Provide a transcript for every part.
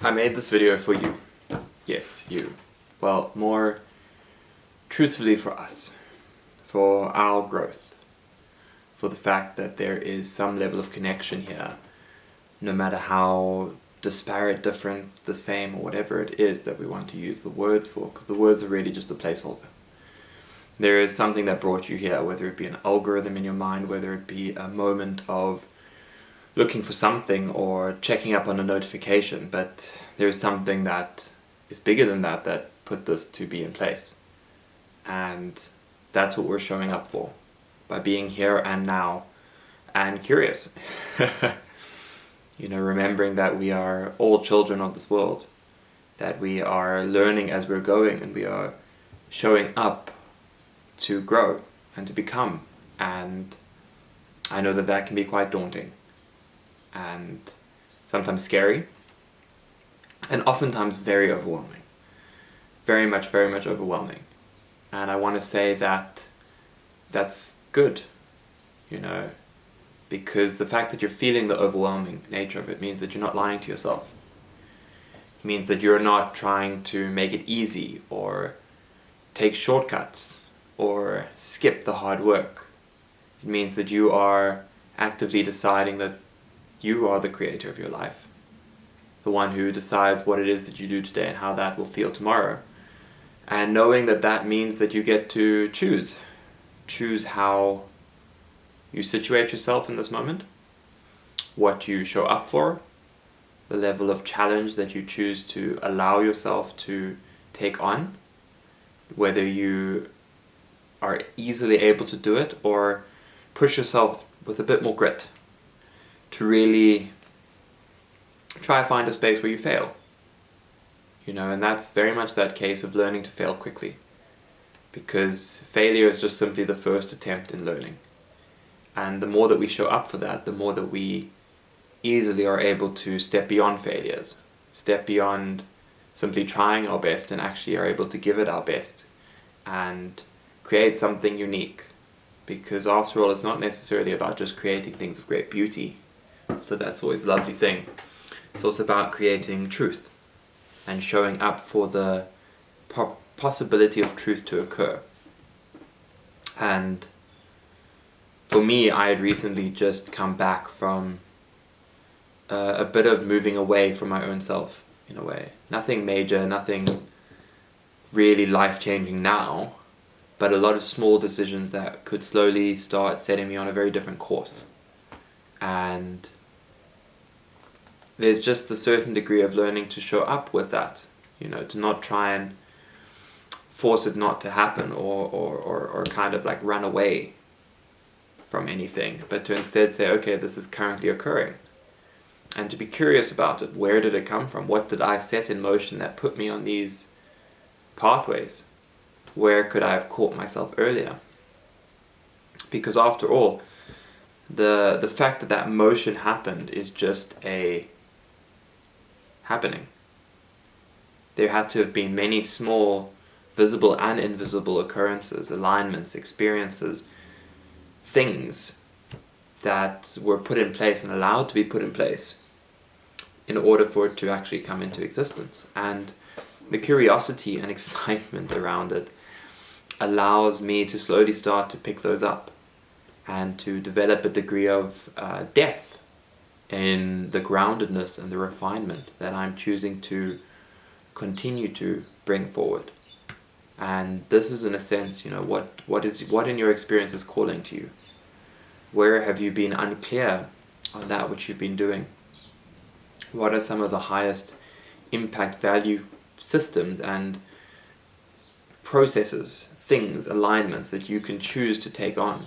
I made this video for you. Yes, you. Well, more truthfully for us. For our growth. For the fact that there is some level of connection here, no matter how disparate, different, the same, or whatever it is that we want to use the words for, because the words are really just a placeholder. There is something that brought you here, whether it be an algorithm in your mind, whether it be a moment of looking for something or checking up on a notification, but there is something that is bigger than that that put this to be in place. And that's what we're showing up for, by being here and now and curious. Remembering that we are all children of this world, that we are learning as we're going, and we are showing up to grow and to become. And I know that that can be quite daunting and sometimes scary and oftentimes very overwhelming. Very much overwhelming. And I want to say that that's good, because the fact that you're feeling the overwhelming nature of it means that you're not lying to yourself. It means that you're not trying to make it easy or take shortcuts or skip the hard work. It means that you are actively deciding that you are the creator of your life, the one who decides what it is that you do today and how that will feel tomorrow. And knowing that that means that you get to choose how you situate yourself in this moment, what you show up for, the level of challenge that you choose to allow yourself to take on, whether you are easily able to do it or push yourself with a bit more grit to really try to find a space where you fail. And that's very much that case of learning to fail quickly, because failure is just simply the first attempt in learning. And the more that we show up for that, the more that we easily are able to step beyond failures, step beyond simply trying our best, and actually are able to give it our best and create something unique. Because after all, it's not necessarily about just creating things of great beauty, so that's always a lovely thing. It's also about creating truth and showing up for the possibility of truth to occur. And for me, I had recently just come back from a bit of moving away from my own self, in a way. Nothing major, nothing really life-changing now, but a lot of small decisions that could slowly start setting me on a very different course. And there's just a certain degree of learning to show up with that, to not try and force it not to happen or kind of like run away from anything, but to instead say, okay, this is currently occurring. And to be curious about it. Where did it come from? What did I set in motion that put me on these pathways? Where could I have caught myself earlier? Because after all, the fact that that motion happened is just a happening. There had to have been many small, visible and invisible occurrences, alignments, experiences, things that were put in place and allowed to be put in place in order for it to actually come into existence. And the curiosity and excitement around it allows me to slowly start to pick those up and to develop a degree of depth in the groundedness and the refinement that I'm choosing to continue to bring forward. And this is, in a sense, what in your experience is calling to you? Where have you been unclear on that which you've been doing? What are some of the highest impact value systems and processes, things, alignments that you can choose to take on?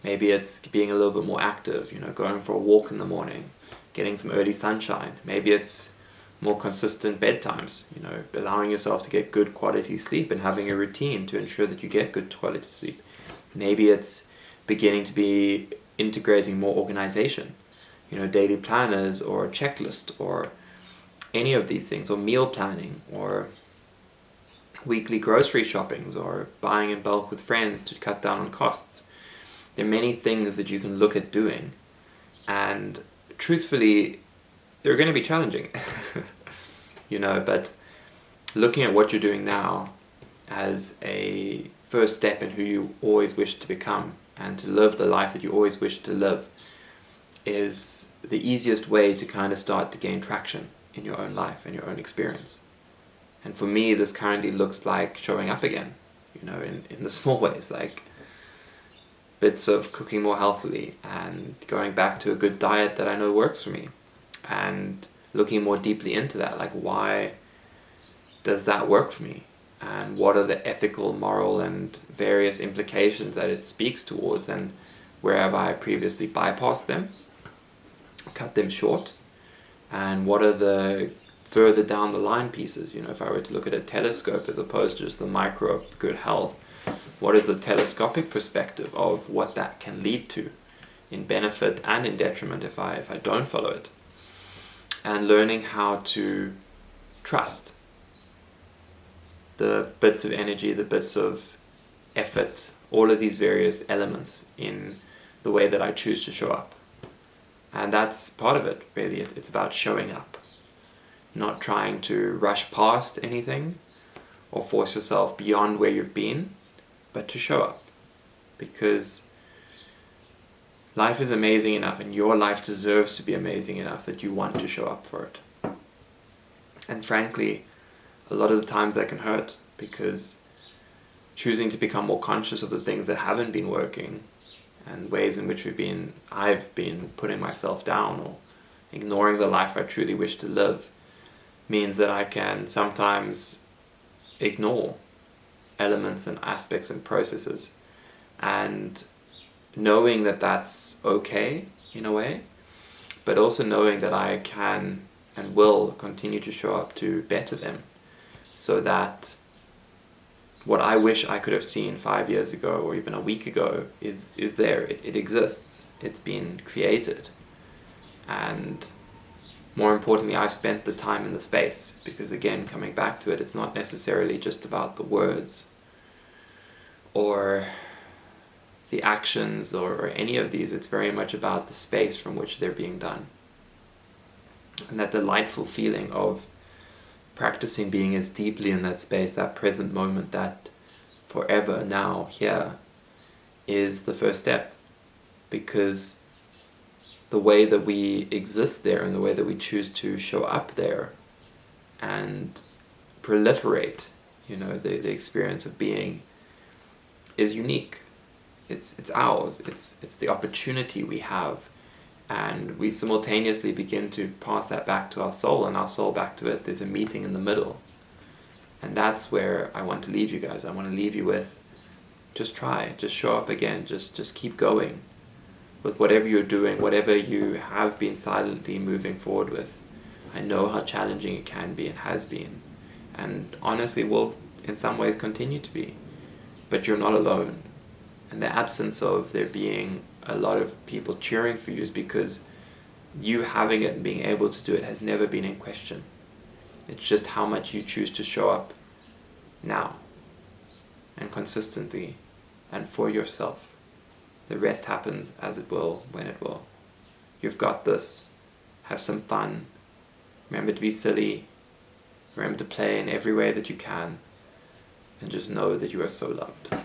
Maybe it's being a little bit more active, going for a walk in the morning, getting some early sunshine. Maybe it's more consistent bedtimes, allowing yourself to get good quality sleep and having a routine to ensure that you get good quality sleep. Maybe it's beginning to be integrating more organization, daily planners or a checklist or any of these things, or meal planning or weekly grocery shoppings or buying in bulk with friends to cut down on costs. There are many things that you can look at doing, and truthfully, they're going to be challenging. but looking at what you're doing now as a first step in who you always wish to become and to live the life that you always wish to live is the easiest way to kind of start to gain traction in your own life and your own experience. And for me, this currently looks like showing up again, in the small ways, like bits of cooking more healthily and going back to a good diet that I know works for me, and looking more deeply into that, like why does that work for me? And what are the ethical, moral, and various implications that it speaks towards, and where have I previously bypassed them, cut them short, and what are the further down the line pieces? If I were to look at a telescope as opposed to just the micro of good health, what is the telescopic perspective of what that can lead to in benefit and in detriment if I don't follow it? And learning how to trust the bits of energy, the bits of effort, all of these various elements in the way that I choose to show up. And that's part of it, really. It's about showing up, not trying to rush past anything or force yourself beyond where you've been, but to show up. Because life is amazing enough, and your life deserves to be amazing enough that you want to show up for it. And frankly, a lot of the times that can hurt, because choosing to become more conscious of the things that haven't been working and ways in which I've been putting myself down or ignoring the life I truly wish to live, means that I can sometimes ignore elements and aspects and processes. And knowing that that's okay in a way, but also knowing that I can and will continue to show up to better them, so that what I wish I could have seen 5 years ago or even a week ago is there. It exists. It's been created. And more importantly, I've spent the time and the space, because again, coming back to it, it's not necessarily just about the words or the actions or any of these. It's very much about the space from which they're being done. And that delightful feeling of practicing being as deeply in that space, that present moment, that forever now, here, is the first step. Because the way that we exist there and the way that we choose to show up there and proliferate, the experience of being is unique. It's ours. It's the opportunity we have. And we simultaneously begin to pass that back to our soul, and our soul back to it. There's a meeting in the middle. And that's where I want to leave you guys. I want to leave you with, just try, just show up again, just keep going with whatever you're doing, whatever you have been silently moving forward with. I know how challenging it can be and has been, and honestly will in some ways continue to be. But you're not alone. And the absence of there being a lot of people cheering for you is because you having it and being able to do it has never been in question. It's just how much you choose to show up now and consistently and for yourself. The rest happens as it will, when it will. You've got this. Have some fun. Remember to be silly. Remember to play in every way that you can. And just know that you are so loved.